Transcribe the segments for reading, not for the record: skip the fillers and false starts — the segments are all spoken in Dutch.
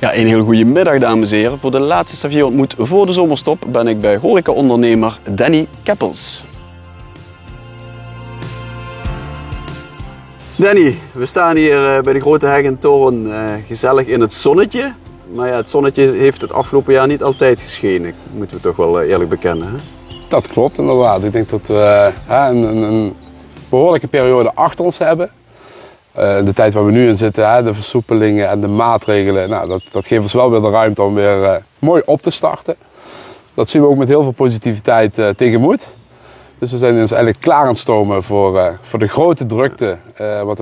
Ja, een heel goede middag dames en heren. Voor de laatste Xavier ontmoet voor de zomerstop ben ik bij horecaondernemer Danny Keppels. Danny, we staan hier bij de Grote Heggentoren gezellig in het zonnetje. Maar ja, het zonnetje heeft het afgelopen jaar niet altijd geschenen. Moeten we toch wel eerlijk bekennen. Hè? Dat klopt inderdaad. Ik denk dat we een behoorlijke periode achter ons hebben. De tijd waar we nu in zitten, de versoepelingen en de maatregelen, nou, dat geeft ons wel weer de ruimte om weer mooi op te starten. Dat zien we ook met heel veel positiviteit tegemoet. Dus we zijn dus eigenlijk klaar aan het stomen voor de grote drukte wat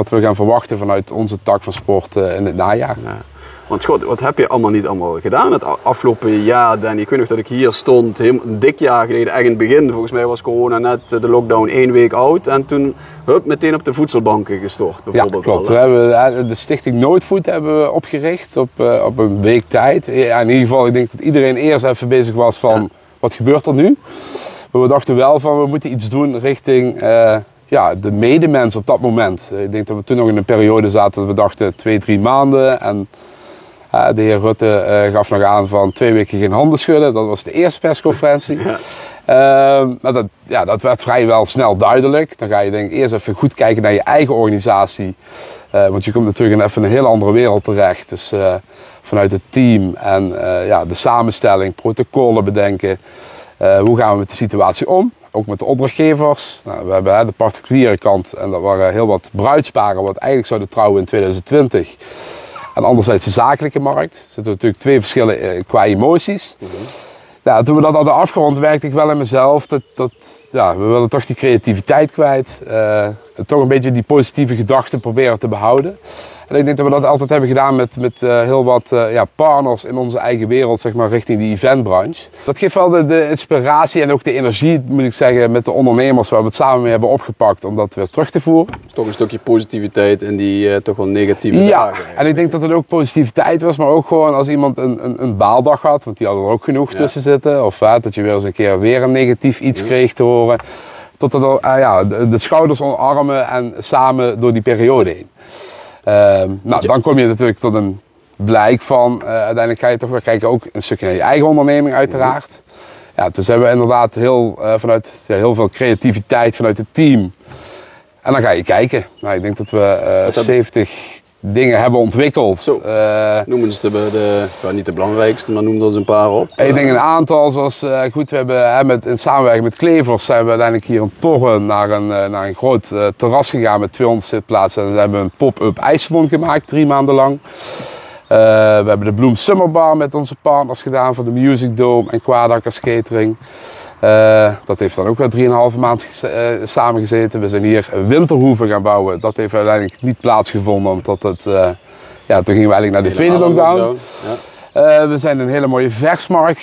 we gaan verwachten vanuit onze tak van sport in het najaar. Ja. Want god, wat heb je niet allemaal gedaan het afgelopen jaar, Danny? Ik weet nog dat ik hier stond, een dik jaar geleden, echt in het begin. Volgens mij was corona net de lockdown 1 week oud. En toen meteen op de voedselbanken gestort, bijvoorbeeld. Ja, klopt. We hebben de stichting Noodfood hebben we opgericht op een week tijd. Ja, in ieder geval, ik denk dat iedereen eerst even bezig was van, wat gebeurt er nu? Maar we dachten wel van, we moeten iets doen richting de medemens op dat moment. Ik denk dat we toen nog in een periode zaten dat we dachten 2-3 maanden. En de heer Rutte gaf nog aan van 2 weken geen handen schudden. Dat was de eerste persconferentie. Maar dat werd vrijwel snel duidelijk. Dan ga je denk ik eerst even goed kijken naar je eigen organisatie. Want je komt natuurlijk in even een heel andere wereld terecht. Dus vanuit het team en de samenstelling, protocollen bedenken. Hoe gaan we met de situatie om? Ook met de opdrachtgevers. Nou, we hebben de particuliere kant en dat waren heel wat bruidsparen wat eigenlijk zouden trouwen in 2020. En anderzijds de zakelijke markt. Er zitten natuurlijk 2 verschillen qua emoties. Ja, toen we dat hadden afgerond, werkte ik wel in mezelf. We willen toch die creativiteit kwijt. Toch een beetje die positieve gedachten proberen te behouden. En ik denk dat we dat altijd hebben gedaan met heel wat partners in onze eigen wereld, zeg maar, richting die eventbranche. Dat geeft wel de inspiratie en ook de energie, moet ik zeggen, met de ondernemers waar we het samen mee hebben opgepakt om dat weer terug te voeren. Toch een stukje positiviteit in die toch wel negatieve dagen. Ja, en ik denk dat het ook positiviteit was, maar ook gewoon als iemand een baaldag had, want die hadden er ook genoeg tussen zitten. Of dat je weer eens een keer weer een negatief iets kreeg te horen. Tot de schouders omarmen en samen door die periode heen. Dan kom je natuurlijk tot een blijk van, uiteindelijk ga je toch weer kijken, ook een stukje naar je eigen onderneming uiteraard. Ja, dus hebben we inderdaad vanuit heel veel creativiteit vanuit het team. En dan ga je kijken. Nou, ik denk dat we 70 dingen hebben ontwikkeld. Noemen ze niet de belangrijkste, maar noem er eens een paar op. Ik denk een aantal, zoals we hebben in samenwerking met Klevers zijn we uiteindelijk hier een Torren naar een groot terras gegaan met 200 zitplaatsen. En we hebben een pop-up ijssalon gemaakt, 3 maanden lang. We hebben de Bloem Summer Bar met onze partners gedaan voor de Music Dome en Quadakkers Catering. Dat heeft dan ook weer 3,5 maand samengezeten. We zijn hier Winterhoeven gaan bouwen. Dat heeft uiteindelijk niet plaatsgevonden, omdat toen gingen we eigenlijk naar de tweede lockdown. We zijn een hele mooie versmarkt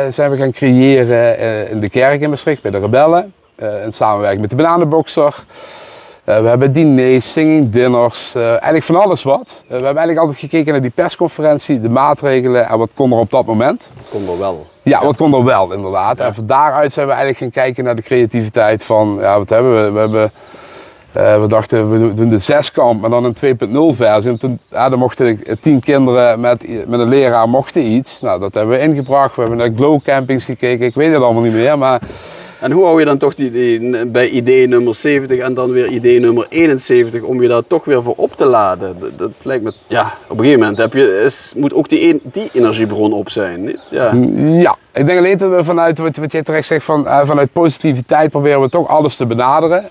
zijn we gaan creëren in de kerk in Maastricht bij de Rebellen. In samenwerking met de Bananenboxer. We hebben diners, singing dinners, eigenlijk van alles wat. We hebben eigenlijk altijd gekeken naar die persconferentie, de maatregelen en wat kon er op dat moment. Kon er wel. Ja, wat kon er wel inderdaad. Ja. En van daaruit zijn we eigenlijk gaan kijken naar de creativiteit van, wat hebben we? We dachten, we doen de 6-kamp, maar dan een 2.0 versie. En toen mochten 10 kinderen met een leraar mochten iets. Nou, dat hebben we ingebracht. We hebben naar glow campings gekeken. Ik weet het allemaal niet meer, maar... En hoe hou je dan toch bij idee nummer 70 en dan weer idee nummer 71 om je daar toch weer voor op te laden? Dat lijkt me, op een gegeven moment moet ook die energiebron op zijn, niet? Ja, ik denk alleen dat we vanuit, wat jij terecht zegt, vanuit positiviteit proberen we toch alles te benaderen.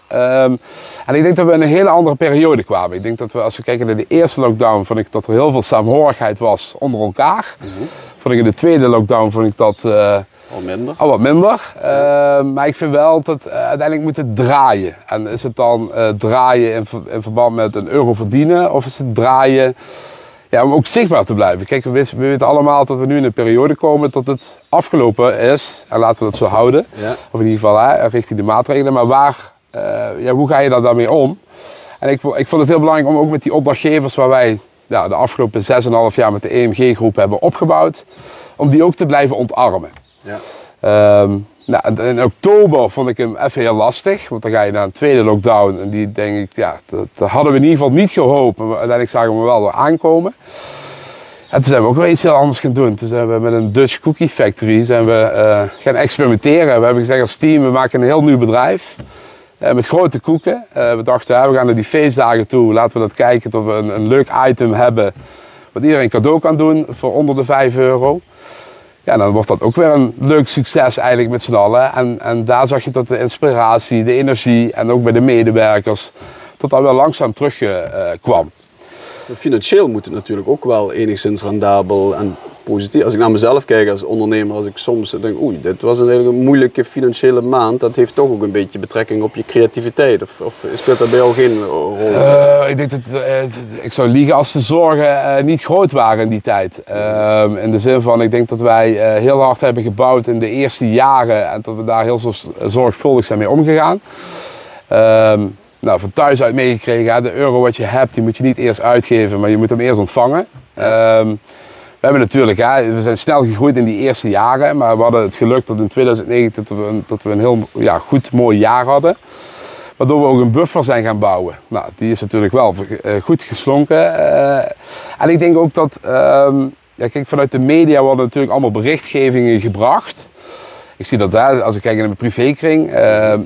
En ik denk dat we in een hele andere periode kwamen. Ik denk dat we, als we kijken naar de eerste lockdown, vond ik dat er heel veel saamhorigheid was onder elkaar. Vond ik in de tweede lockdown, vond ik dat... Al wat minder. Maar ik vind wel dat uiteindelijk moet het draaien. En is het dan draaien in verband met €1 verdienen? Of is het draaien om ook zichtbaar te blijven? Kijk, we weten allemaal dat we nu in een periode komen dat het afgelopen is. En laten we dat zo houden. Ja. Of in ieder geval richting de maatregelen. Maar hoe ga je daar dan mee om? En ik vond het heel belangrijk om ook met die opdrachtgevers waar wij de afgelopen 6,5 jaar met de EMG-groep hebben opgebouwd. Om die ook te blijven ontarmen. Ja. In oktober vond ik hem even heel lastig, want dan ga je naar een tweede lockdown en die denk ik, dat hadden we in ieder geval niet gehoopt, maar uiteindelijk zagen we hem wel weer aankomen. En toen zijn we ook weer iets heel anders gaan doen. Toen zijn we met een Dutch Cookie Factory gaan experimenteren. We hebben gezegd als team, we maken een heel nieuw bedrijf. Met grote koeken. We dachten, we gaan naar die feestdagen toe. Laten we dat kijken tot we een leuk item hebben. Wat iedereen cadeau kan doen voor onder de €5. Ja, dan wordt dat ook weer een leuk succes eigenlijk met z'n allen. En daar zag je dat de inspiratie, de energie en ook bij de medewerkers, dat wel langzaam terugkwam. Financieel moet het natuurlijk ook wel enigszins rendabel en positief. Als ik naar mezelf kijk als ondernemer, als ik soms denk, dit was een hele moeilijke financiële maand, dat heeft toch ook een beetje betrekking op je creativiteit. Of speelt dat bij jou geen rol? Ik denk dat ik zou liegen als de zorgen niet groot waren in die tijd. In de zin van, ik denk dat wij heel hard hebben gebouwd in de eerste jaren en dat we daar heel zorgvuldig zijn mee omgegaan. Van thuis uit meegekregen, de euro wat je hebt, die moet je niet eerst uitgeven, maar je moet hem eerst ontvangen. We hebben natuurlijk, we zijn snel gegroeid in die eerste jaren, maar we hadden het geluk dat in 2009 dat we een heel goed, mooi jaar hadden. Waardoor we ook een buffer zijn gaan bouwen. Nou, die is natuurlijk wel goed geslonken. En ik denk ook dat, kijk, vanuit de media worden natuurlijk allemaal berichtgevingen gebracht. Ik zie dat als ik kijk naar mijn privékring,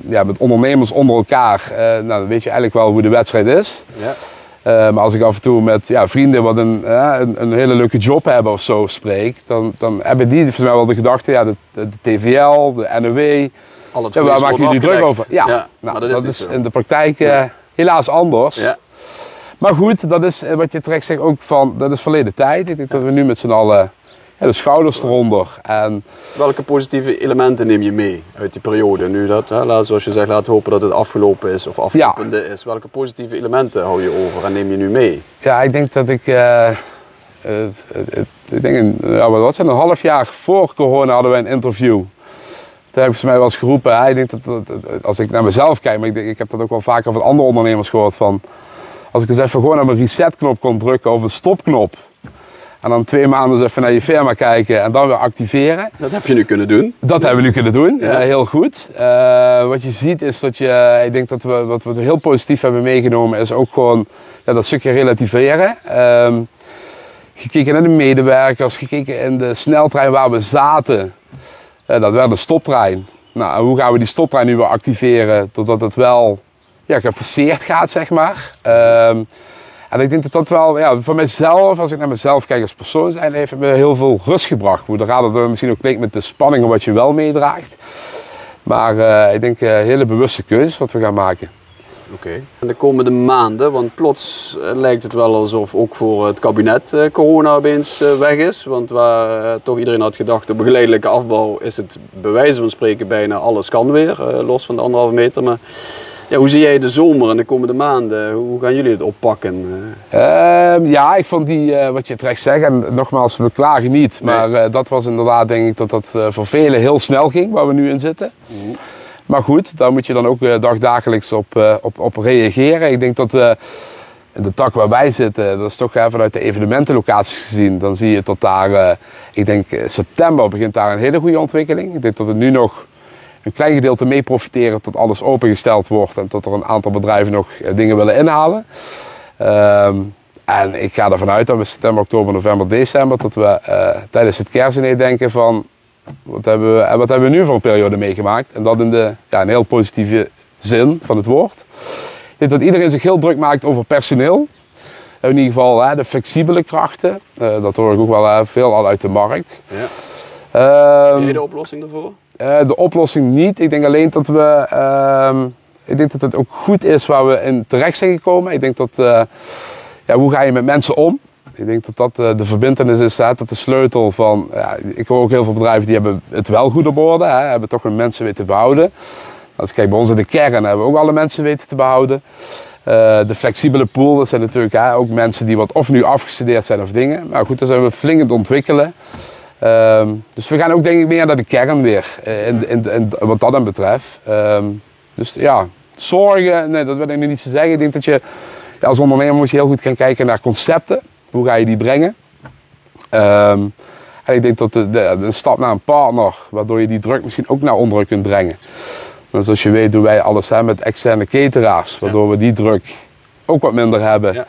met ondernemers onder elkaar, dan weet je eigenlijk wel hoe de wedstrijd is. Ja. Maar als ik af en toe met vrienden wat een hele leuke job hebben of zo spreek, dan hebben die volgens mij wel de gedachte, de TVL, de NOW, waar maken jullie druk over? Ja, maar dat is in de praktijk helaas anders. Ja. Maar goed, dat is wat je terecht zegt ook van, dat is verleden tijd. Ik denk dat we nu met z'n allen de schouders eronder. En welke positieve elementen neem je mee uit die periode? Nu dat, zoals je zegt, laten hopen dat het afgelopen is of aflopende is. Welke positieve elementen hou je over en neem je nu mee? Ja, ik denk dat wat zijn een half jaar voor corona hadden wij een interview. Toen heb ik voor mij wel eens geroepen, ik denk dat als ik naar mezelf kijk, maar ik heb dat ook wel vaker van andere ondernemers gehoord van, als ik eens even gewoon op een resetknop kon drukken of een stopknop. En dan 2 maanden eens even naar je firma kijken en dan weer activeren. Dat heb je nu kunnen doen. Dat hebben we nu kunnen doen, heel goed. Wat je ziet is dat ik denk dat wat we heel positief hebben meegenomen is ook gewoon dat stukje relativeren. Gekeken naar de medewerkers, gekeken in de sneltrein waar we zaten. Dat werd een stoptrein. Nou, hoe gaan we die stoptrein nu weer activeren totdat het wel geforceerd gaat, zeg maar. En ik denk dat wel, voor mijzelf, als ik naar mezelf kijk als persoon zijn, heeft me heel veel rust gebracht. Hoe raar dat misschien ook klinkt met de spanningen wat je wel meedraagt. Maar ik denk hele bewuste keuzes wat we gaan maken. Oké. En de komende maanden, want plots lijkt het wel alsof ook voor het kabinet corona opeens weg is. Want waar toch iedereen had gedacht, de geleidelijke afbouw is het bij wijze van spreken bijna alles kan weer, los van de 1,5 meter. Maar hoe zie jij de zomer en de komende maanden? Hoe gaan jullie het oppakken? Ik vond wat je terecht zegt, en nogmaals, we klagen niet. Maar dat was inderdaad, denk ik, dat voor velen heel snel ging, waar we nu in zitten. Mm. Maar goed, daar moet je dan ook dagdagelijks op reageren. Ik denk dat in de tak waar wij zitten, dat is toch vanuit de evenementenlocaties gezien, dan zie je dat daar, ik denk september begint daar een hele goede ontwikkeling. Ik denk dat we nu nog een klein gedeelte mee profiteren tot alles opengesteld wordt en tot er een aantal bedrijven nog dingen willen inhalen. En ik ga ervan uit dat we september, oktober, november, december, dat we tijdens het kerstdiner denken van wat hebben we nu voor een periode meegemaakt. En dat in een heel positieve zin van het woord. Ik denk dat iedereen zich heel druk maakt over personeel. In ieder geval de flexibele krachten. Dat hoor ik ook wel veel al uit de markt. Ja. Heb je de oplossing daarvoor? De oplossing niet. Ik denk alleen dat ik denk dat het ook goed is waar we in terecht zijn gekomen. Ik denk dat, hoe ga je met mensen om? Ik denk dat de verbintenis is, dat de sleutel van, ik hoor ook heel veel bedrijven die hebben het wel goed op orde, hebben toch hun mensen weten te behouden. Als ik kijk bij ons in de kern hebben we ook alle mensen weten te behouden. De flexibele pool, dat zijn natuurlijk ook mensen die of nu afgestudeerd zijn of dingen. Maar goed, daar zijn we flink aan het ontwikkelen. Dus we gaan ook denk ik meer naar de kern weer, wat dat dan betreft. Dus zorgen, nee, dat wil ik nu niet zo zeggen. Ik denk dat je als ondernemer moet je heel goed gaan kijken naar concepten. Hoe ga je die brengen? En ik denk dat de stap naar een partner, waardoor je die druk misschien ook naar onderen kunt brengen. Dus zoals je weet doen wij alles met externe cateraars, waardoor we die druk ook wat minder hebben.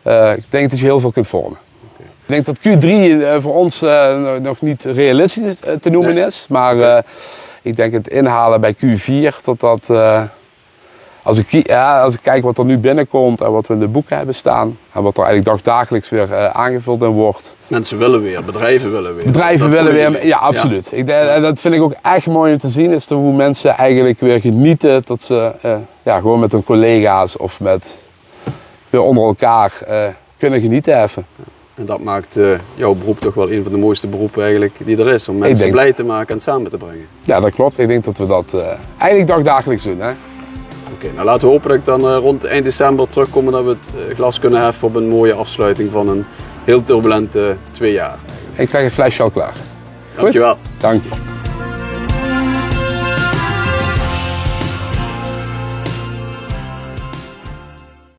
Ja. Ik denk dat je heel veel kunt vormen. Okay. Ik denk dat Q3 voor ons nog niet realistisch te noemen is. Maar ik denk het inhalen bij Q4 dat als ik kijk wat er nu binnenkomt en wat we in de boeken hebben staan. En wat er eigenlijk dagelijks weer aangevuld in wordt. Mensen willen weer, bedrijven willen weer. Bedrijven willen weer, ja absoluut. Ja. Dat vind ik ook echt mooi om te zien. Is hoe mensen eigenlijk weer genieten. Dat ze gewoon met hun collega's of weer onder elkaar kunnen genieten even. En dat maakt jouw beroep toch wel een van de mooiste beroepen eigenlijk die er is. Om mensen blij te maken en samen te brengen. Ja, dat klopt. Ik denk dat we dat eigenlijk dagelijks doen. Oké, nou laten we hopen dat ik dan rond eind december terugkom en dat we het glas kunnen heffen op een mooie afsluiting van een heel turbulente 2 jaar. Ik krijg het flesje al klaar. Dankjewel. Dank je.